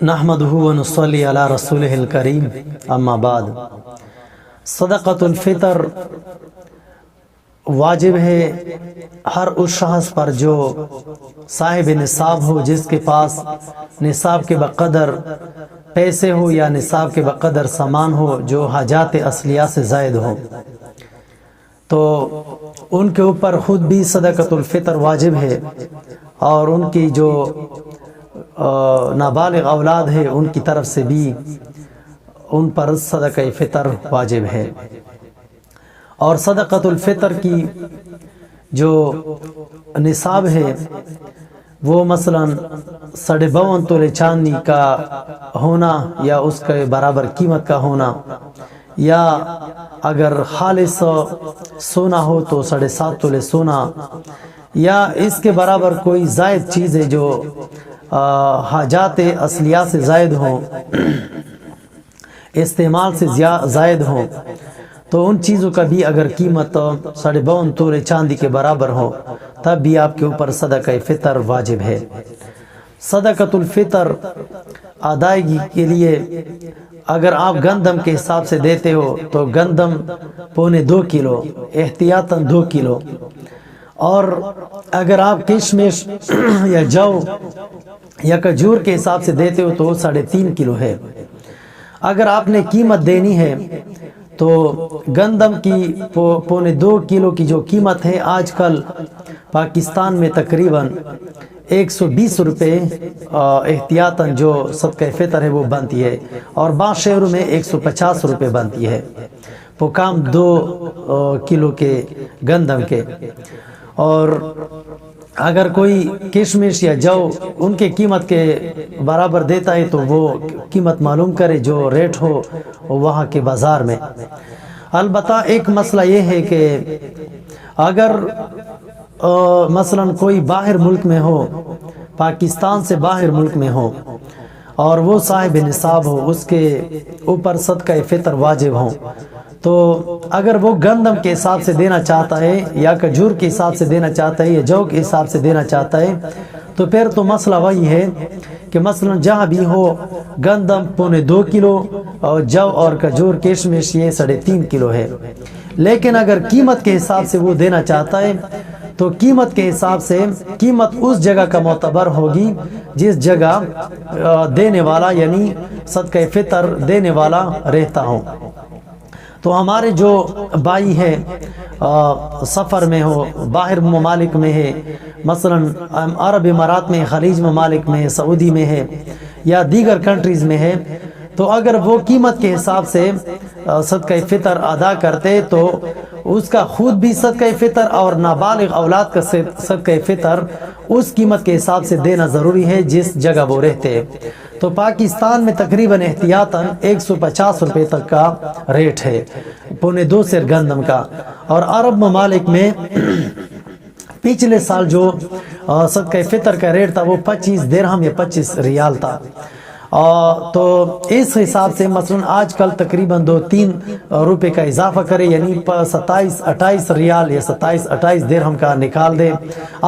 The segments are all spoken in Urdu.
نحمدہ ونصلی علی رسولہ الکریم اما بعد۔ صدقۃ الفطر واجب ہے ہر اس شخص پر جو صاحب نصاب ہو، جس کے پاس نصاب کے بقدر پیسے ہو یا نصاب کے بقدر سامان ہو جو حاجات اصلیہ سے زائد ہو، تو ان کے اوپر خود بھی صدقۃ الفطر واجب ہے، اور ان کی جو نابالغ اولاد ہے ان کی طرف سے بھی ان پر صدقہ فطر واجب ہے۔ اور صدقۃ الفطر کی جو نصاب ہے وہ مثلا 52.5 تولے چاندی کا ہونا یا اس کے برابر قیمت کا ہونا، یا اگر خالص سونا ہو تو 7.5 تولے سونا، یا اس کے برابر کوئی زائد چیز ہے جو حاجات اصلیہ سے زائد ہوں، استعمال سے زائد ہوں، تو ان چیزوں کا بھی اگر قیمت 52.5 تولے چاندی کے برابر ہو تب بھی آپ کے اوپر صدقہ فطر واجب ہے۔ صدقۃ الفطر ادائیگی کے لیے اگر آپ گندم کے حساب سے دیتے ہو تو گندم 2.25 کلو، احتیاطاً 2 کلو، اور اگر آپ کشمش یا جو یا کھجور کے حساب سے دیتے ہو تو 3.5 کلو ہے۔ اگر آپ نے قیمت دینی ہے تو گندم کی 2.25 کلو کی جو قیمت ہے آج کل پاکستان میں تقریباً 120 روپے احتیاطاً جو صدقہ فطر ہے وہ بنتی ہے، اور بعض شہروں میں 150 روپے بنتی ہے پکام 2 کلو کے گندم کے۔ اور اگر کوئی کشمش یا جو ان کے قیمت کے برابر دیتا ہے تو وہ قیمت معلوم کرے جو ریٹ ہو وہاں کے بازار میں۔ البتہ ایک مسئلہ یہ ہے کہ اگر مثلا کوئی باہر ملک میں ہو، پاکستان سے باہر ملک میں ہو، اور وہ صاحب نصاب ہو، اس کے اوپر صدقہ فطر واجب ہو، تو اگر وہ گندم کے حساب سے دینا چاہتا ہے یا کھجور کے حساب سے دینا چاہتا ہے یا جو کے حساب سے دینا چاہتا ہے تو پھر تو مسئلہ وہی ہے کہ مثلا جہاں بھی ہو گندم 2.25 کلو اور جو اور کھجور کشمش یہ 3.5 کلو ہے۔ لیکن اگر قیمت کے حساب سے وہ دینا چاہتا ہے تو قیمت کے حساب سے قیمت اس جگہ کا معتبر ہوگی جس جگہ دینے والا یعنی صدقہ فطر دینے والا رہتا ہو۔ تو ہمارے جو بھائی ہے سفر میں ہو، باہر ممالک میں ہے، مثلا عرب امارات میں، خلیج ممالک میں ہے، سعودی میں ہے یا دیگر کنٹریز میں ہے، تو اگر وہ قیمت کے حساب سے صدقہ فطر ادا کرتے تو اس کا خود بھی صدقہ فطر اور نابالغ اولاد کا صدقہ فطر اس قیمت کے حساب سے دینا ضروری ہے جس جگہ وہ رہتے ہیں۔ تو پاکستان میں تقریباً احتیاطاً 150 روپے تک کا ریٹ ہے 2.25 سیر گندم کا، اور عرب ممالک میں پچھلے سال جو صدقہ فطر کا ریٹ تھا وہ 25 درہم یا 25 ریال تھا، تو اس حساب سے مثلا آج کل تقریباً 2-3 روپے کا اضافہ کرے، یعنی 27-28 ریال یا 27-28 درہم کا نکال دے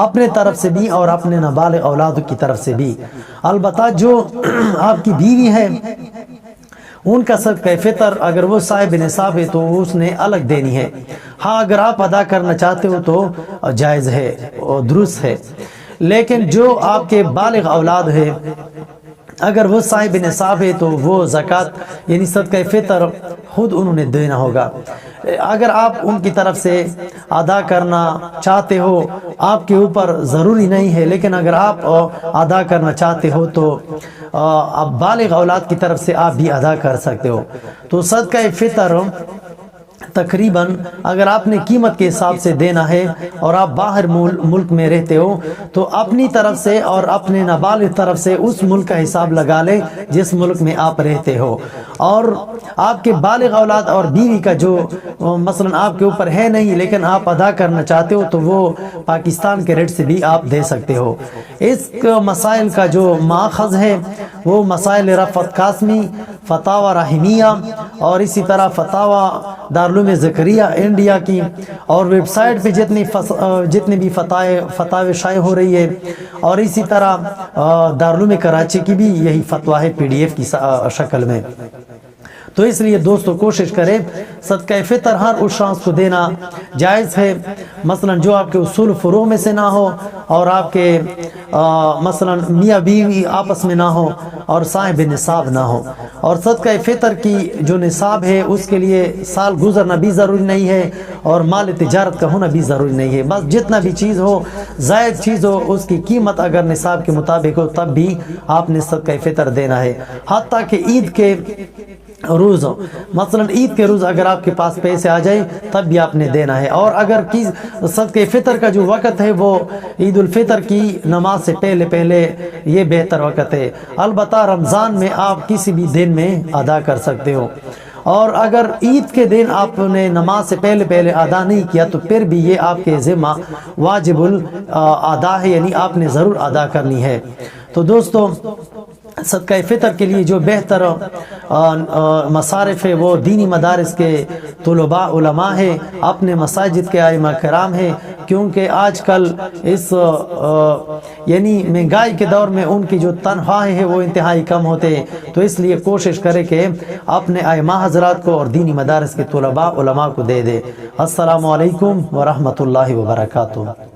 اپنے طرف سے بھی اور اپنے نابالغ اولادوں کی طرف سے بھی۔ البتہ جو آپ کی بیوی ہے ان کا صدقہ فطر اگر وہ صاحب نصاب ہے تو اس نے الگ دینی ہے۔ ہاں اگر آپ ادا کرنا چاہتے ہو تو جائز ہے اور درست ہے، لیکن جو آپ کے بالغ اولاد ہے اگر وہ صاحب نصاب ہے تو وہ زکوٰۃ یعنی صدقہ فطر خود انہوں نے دینا ہوگا۔ اگر آپ ان کی طرف سے ادا کرنا چاہتے ہو آپ کے اوپر ضروری نہیں ہے، لیکن اگر آپ ادا کرنا چاہتے ہو تو اب بالغ اولاد کی طرف سے آپ بھی ادا کر سکتے ہو۔ تو صدقہ فطر تقریباً اگر آپ نے قیمت کے حساب سے دینا ہے اور آپ باہر ملک میں رہتے ہو تو اپنی طرف سے اور اپنے نابالغ طرف سے اس ملک کا حساب لگا لیں جس ملک میں آپ رہتے ہو، اور آپ کے بالغ اولاد اور بیوی کا جو مثلا آپ کے اوپر ہے نہیں لیکن آپ ادا کرنا چاہتے ہو تو وہ پاکستان کے ریٹ سے بھی آپ دے سکتے ہو۔ اس مسائل کا جو ماخذ ہے وہ مسائل رفعت قاسمی، فتاوی رحمیہ اور اسی طرح فتاوا دارالعلوم زکریہ انڈیا کی، اور ویب سائٹ پہ جتنی بھی فتاوے شائع ہو رہی ہے، اور اسی طرح دارالعلوم کراچی کی بھی یہی فتویٰ ہے PDF کی شکل میں۔ تو اس لیے دوستو کوشش کریں صدقہ فطر ہر اس شخص کو دینا جائز ہے، مثلا جو آپ کے اصول فروع میں سے نہ ہو، اور آپ کے مثلا میاں بیوی آپس میں نہ ہو، اور صاحب نصاب نہ ہو۔ اور صدقہ فطر کی جو نصاب ہے اس کے لیے سال گزرنا بھی ضروری نہیں ہے، اور مال تجارت کا ہونا بھی ضروری نہیں ہے، بس جتنا بھی چیز ہو، زائد چیز ہو، اس کی قیمت اگر نصاب کے مطابق ہو تب بھی آپ نے صدقہ فطر دینا ہے۔ حتیٰ کہ عید کے روز، مثلا عید کے روز اگر آپ کے پاس پیسے آ جائے تب بھی آپ نے دینا ہے۔ اور اگر صدقہ فطر کا جو وقت ہے وہ عید الفطر کی نماز سے پہلے یہ بہتر وقت ہے، البتہ رمضان میں آپ کسی بھی دن میں ادا کر سکتے ہو، اور اگر عید کے دن آپ نے نماز سے پہلے ادا نہیں کیا تو پھر بھی یہ آپ کے ذمہ واجب الادا ہے، یعنی آپ نے ضرور ادا کرنی ہے۔ تو دوستو صدقہ فطر کے لیے جو بہتر مصارف ہے وہ دینی مدارس کے طلباء علماء ہے، اپنے مساجد کے ائمہ کرام ہے، کیونکہ آج کل اس یعنی مہنگائی کے دور میں ان کی جو تنخواہیں ہیں وہ انتہائی کم ہوتے ہیں، تو اس لیے کوشش کرے کہ اپنے ائمہ حضرات کو اور دینی مدارس کے طلباء علماء کو دے دے۔ السلام علیکم ورحمۃ اللہ وبرکاتہ۔